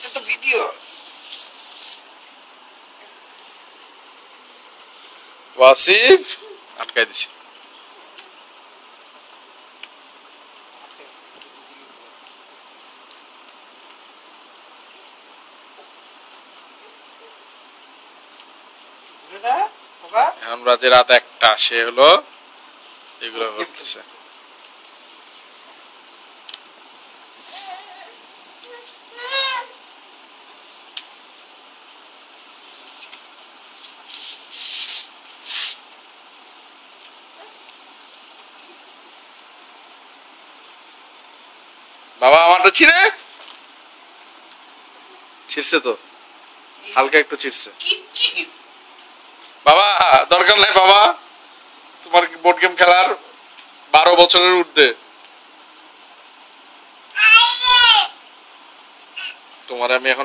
এটা তো ভিডিও। ওয়াসিফ আটকাই দিছি। এখন বাজে রাত 1টা, সে হলো এগুলো করতেছে। বাবা আমারটা ছিড়ছে তো, হালকা একটু ছিড়ছে। বাবা দরকার নাই বাবা, তোমার বোর্ড গেম খেলার 12 বছরের ঊর্ধ্বে। তোমার আমি এখন